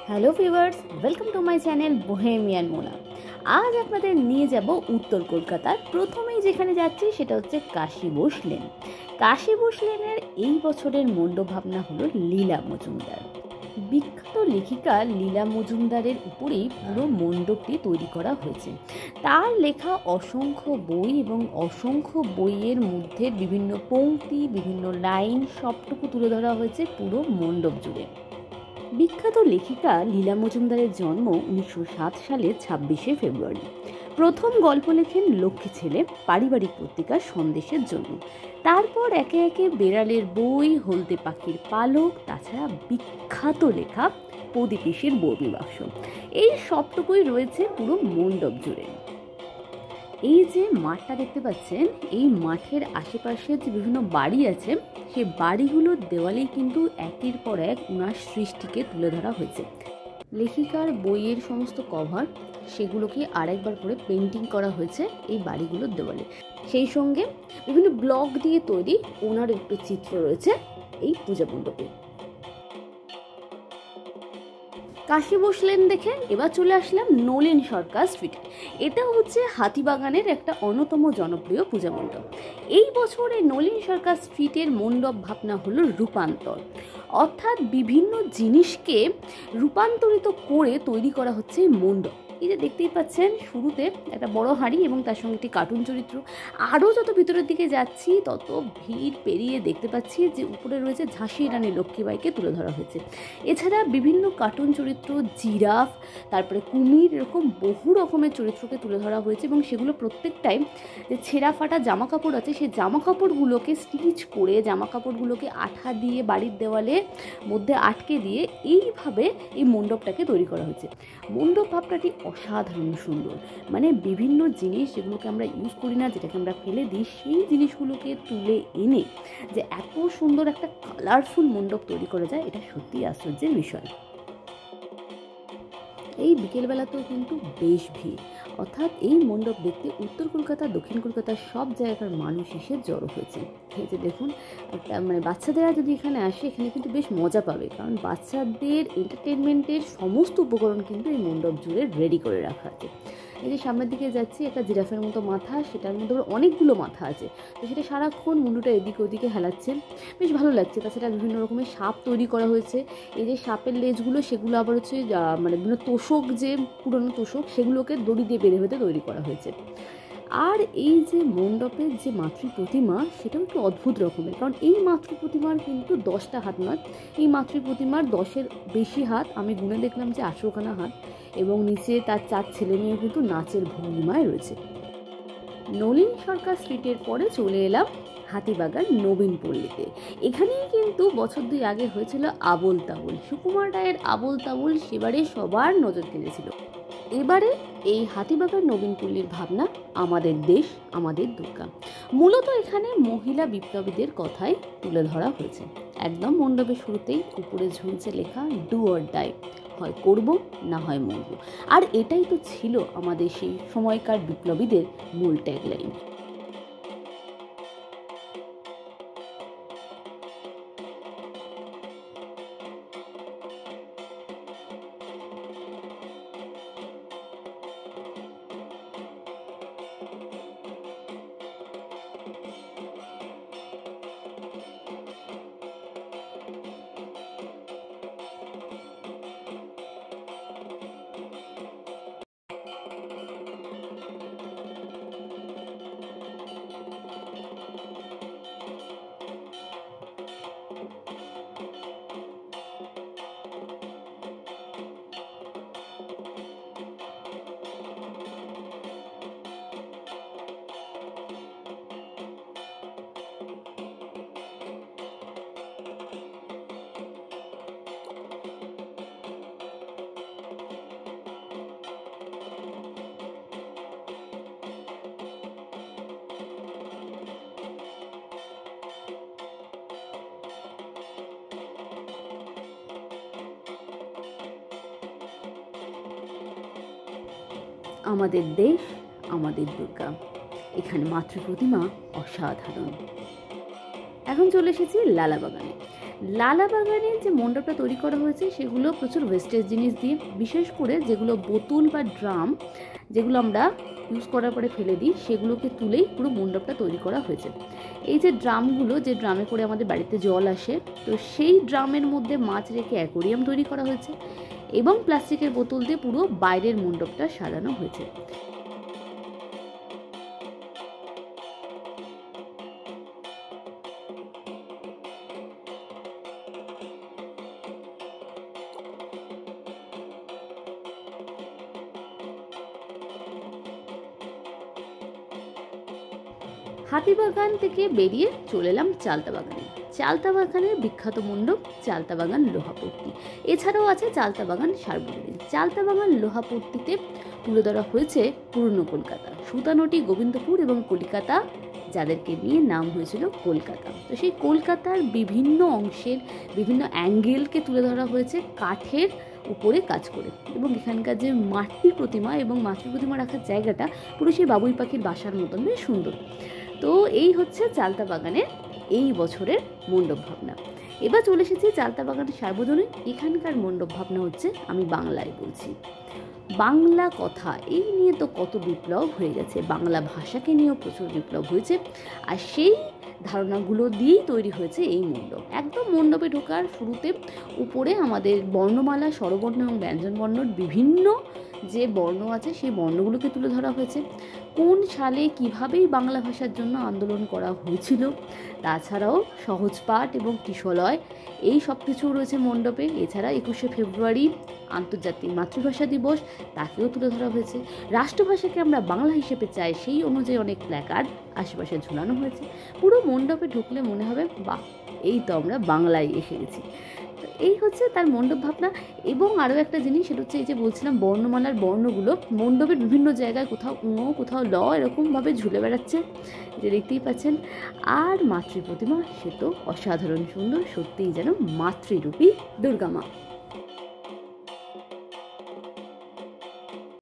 Hello viewers, welcome to my channel bohemian Mona. আজ আপনাদের নিয়ে যাব উত্তর কলকাতার। প্রথমেই যেখানে যাচ্ছি সেটা হচ্ছে কাশী বোস লেন। কাশী বোস লেনের এই বছরের মণ্ডপভাবনা হলো লীলা মজুমদার। বিখ্যাত লেখিকা লীলা মজুমদারের উপরেই পুরো মণ্ডপটি তৈরি করা হয়েছে। তার লেখা অসংখ্য বই এবং অসংখ্য বইয়ের মধ্যে বিভিন্ন পংক্তি, বিভিন্ন লাইন সবটুকু তুলে ধরা হয়েছে পুরো মণ্ডপ জুড়ে। বিখ্যাত লেখিকা লীলা মজুমদারের জন্ম 1907 সালের 26শে ফেব্রুয়ারি। প্রথম গল্প লেখেন লক্ষ্মী ছেলে পারিবারিক পত্রিকা সন্দেশের জন্য। তারপর একে একে বেড়ালের বই, হলদে পাখির পালক, তাছাড়া বিখ্যাত লেখা প্রদীপিসের বর্মী বাক্স, এই সবটুকুই রয়েছে পুরো মণ্ডপ জুড়ে। এই যে মাঠটা দেখতে পাচ্ছেন, এই মাঠের আশেপাশে যে বিভিন্ন বাড়ি আছে, সেই বাড়িগুলোর দেওয়ালেই কিন্তু একের পর এক উনার সৃষ্টিকে তুলে ধরা হয়েছে। লেখিকার বইয়ের সমস্ত কভার সেগুলোকে আরেকবার করে পেন্টিং করা হয়েছে এই বাড়িগুলোর দেওয়ালে। সেই সঙ্গে বিভিন্ন ব্লক দিয়ে তৈরি ওনার একটু চিত্র রয়েছে এই পূজা মণ্ডপে। কাশী বোস লেন দেখে এবার চলে আসলাম নলিন সরকার স্ট্রিটে। এটা হচ্ছে হাতিবাগানের একটা অন্যতম জনপ্রিয় পূজা মণ্ডপ। এই বছর এই নলিন সরকার স্ট্রিটের মণ্ডপ ভাবনা হলো রূপান্তর, অর্থাৎ বিভিন্ন জিনিসকে রূপান্তরিত করে তৈরি করা হচ্ছে এই মণ্ডপ। এই যে দেখতেই পাচ্ছেন, শুরুতে একটা বড় হাঁড়ি এবং তার সঙ্গে একটি কার্টুন চরিত্র। আরও যত ভিতরের দিকে যাচ্ছি তত ভিড় পেরিয়ে দেখতে পাচ্ছি যে উপরে রয়েছে ঝাঁসি রানী লক্ষ্মীবাইকে তুলে ধরা হয়েছে। এছাড়া বিভিন্ন কার্টুন চরিত্র, জিরাফ, তারপরে কুমির, এরকম বহু রকমের চরিত্রকে তুলে ধরা হয়েছে এবং সেগুলো প্রত্যেকটাই যে ছেঁড়া ফাটা জামা কাপড় আছে, সেই জামা কাপড়গুলোকে স্টিচ করে, জামা কাপড়গুলোকে আঠা দিয়ে বাড়ির দেওয়ালে মধ্যে আটকে দিয়ে এইভাবে এই মণ্ডপটাকে তৈরি করা হয়েছে। মণ্ডপ ভাবনাটি অসাধারণ সুন্দর, মানে বিভিন্ন জিনিস যেগুলোকে আমরা ইউজ করি না, যেটাকে আমরা ফেলে দিই, সেই জিনিসগুলোকে তুলে এনে যে এত সুন্দর একটা কালারফুল মণ্ডপ তৈরি করা যায়, এটা সত্যিই আশ্চর্যের বিষয়। এই বিকেলবেলাতেও কিন্তু বেশ ভিড়, অর্থাৎ এই মণ্ডপ দেখতে উত্তর কলকাতা, দক্ষিণ কলকাতার সব জায়গার মানুষ এসে জড়ো হয়েছে। এই যে দেখুন, একটা বাচ্চাদেরা যদি এখানে আসে, এখানে কিন্তু বেশ মজা পাবে, কারণ বাচ্চাদের এন্টারটেনমেন্টের সমস্ত উপকরণ কিন্তু এই মণ্ডপ জুড়ে রেডি করে রাখা আছে। এই যে সামনের দিকে যাচ্ছি, একটা জিরাফের মতো মাথা, সেটার মধ্যে অনেকগুলো মাথা আছে, তো সেটা সারাক্ষণ মুন্ডুটা এদিকে ওদিকে হেলাচ্ছে, বেশ ভালো লাগছে। তাছাড়া বিভিন্ন রকমের সাপ তৈরি করা হয়েছে। এই যে সাপের লেজগুলো, সেগুলো আবার হচ্ছে বিভিন্ন তোষক, যে পুরনো তোষক, সেগুলোকে দড়ি দিয়ে বেঁধে বেঁধে তৈরি করা হয়েছে। আর এই যে মণ্ডপের যে মাতৃ প্রতিমা, সেটাও একটু অদ্ভুত রকমের, কারণ এই মাতৃ প্রতিমার কিন্তু 10টা হাত নয়, এই মাতৃ প্রতিমার 10-এর বেশি হাত। আমি গুনে দেখলাম যে 18খানা হাত, এবং নিচে তার 4 ছেলে মেয়ে কিন্তু নাচের ভঙ্গিমায় রয়েছে। নলিন সরকার স্ট্রিটের পরে চলে এলাম হাতিবাগান নবীন পল্লীতে। এখানেই কিন্তু বছর 2 আগে হয়েছিল আবোল তাবোল, সুকুমার রায়ের আবোল তাবোল, সেবারে সবার নজর কেড়েছিল। এবারে এই হাতিবাগান নবীন পল্লীর ভাবনা আমাদের দেশ, আমাদের দুর্গা। মূলত এখানে মহিলা বিপ্লবীদের কথাই তুলে ধরা হয়েছে। একদম মণ্ডপের শুরুতেই উপরে ঝুলছে লেখা ডু অর ডাই, হয় করব না হয় মরব। আর এটাই তো ছিল আমাদের সেই সময়কার বিপ্লবীদের মূল ট্যাগলাইন। আমাদের দেশ, আমাদের দুর্গা। এখানে মাতৃ প্রতিমা অসাধারণ। এখন চলে এসেছি লালাবাগানে। লালা বাগানে যে মণ্ডপটা তৈরি করা হয়েছে সেগুলো প্রচুর ওয়েস্টেজ জিনিস দিয়ে, বিশেষ করে যেগুলো বোতল বা ড্রাম যেগুলো আমরা ইউজ করার পরে ফেলে দিই সেগুলোকে তুলেই পুরো মণ্ডপটা তৈরি করা হয়েছে। এই যে ড্রামগুলো, যে ড্রামে করে আমাদের বাড়িতে জল আসে, তো সেই ড্রামের মধ্যে মাছ রেখে অ্যাকোরিয়াম তৈরি করা হয়েছে এবং প্লাস্টিকের বোতল দিয়ে পুরো বাইরের মণ্ডপটা সাজানো হয়েছে। হাতিবাগান থেকে বেরিয়ে চলে এলাম চালতা বাগানে। চালতা বাগানের বিখ্যাত মণ্ডপ চালতা বাগান লোহাপট্টি, এছাড়াও আছে চালতা বাগান সার্বজনীন। চালতা বাগান লোহাপট্টিতে তুলে ধরা হয়েছে পুরনো কলকাতা, সুতানটি, গোবিন্দপুর এবং কলিকাতা, যাদেরকে নিয়ে নাম হয়েছিল কলকাতা। তো সেই কলকাতার বিভিন্ন অংশের বিভিন্ন অ্যাঙ্গেলকে তুলে ধরা হয়েছে কাঠের উপরে কাজ করে, এবং এখানকার যে মাটির প্রতিমা এবং মাটির প্রতিমা রাখার জায়গাটা পুরো সেই বাবুই পাখির বাসার মতন বেশ সুন্দর। তো এই হচ্ছে চালতা বাগানের এই বছরের মণ্ডপ ভাবনা। এবার চলে এসেছি চালতা বাগানের সার্বজনীন। এখানকার মণ্ডপ ভাবনা হচ্ছে, আমি বাংলায় বলছি, বাংলা কথা এই নিয়ে তো কত বিপ্লব হয়ে গেছে, বাংলা ভাষাকে নিয়েও প্রচুর বিপ্লব হয়েছে, আর সেই ধারণাগুলো দিয়েই তৈরি হয়েছে এই মণ্ডপ। একদম মণ্ডপে ঢোকার শুরুতে উপরে আমাদের বর্ণমালা, স্বরবর্ণ এবং ব্যঞ্জনবর্ণর বিভিন্ন যে বর্ণ আছে সেই বর্ণগুলোকে তুলে ধরা হয়েছে। কোন সালে কীভাবেই বাংলা ভাষার জন্য আন্দোলন করা হয়েছিল, তাছাড়াও সহজ পাঠ এবং কিশলয় এই সব কিছু রয়েছে মণ্ডপে। এছাড়া 21শে ফেব্রুয়ারি আন্তর্জাতিক মাতৃভাষা দিবস, তাকেও তুলে ধরা হয়েছে। রাষ্ট্রভাষাকে আমরা বাংলা হিসেবে চাই, সেই অনুযায়ী অনেক প্ল্যাকার্ড আশেপাশে ঝুলানো হয়েছে। পুরো মণ্ডপে ঢুকলে মনে হবে বাহ, এই তো আমরা বাংলায় এসে গেছি। এই হচ্ছে তার মণ্ডপ ভাবনা। এবং আরও একটা জিনিস, সেটা হচ্ছে এই যে বলছিলাম বর্ণমালার বর্ণগুলো মণ্ডপের বিভিন্ন জায়গায় কোথাও ঙ কোথাও ল এরকমভাবে ঝুলে বেড়াচ্ছে, যে দেখতেই পাচ্ছেন। আর মাতৃ প্রতিমা, সে তো অসাধারণ সুন্দর, সত্যিই যেন মাতৃরূপী দুর্গা মা।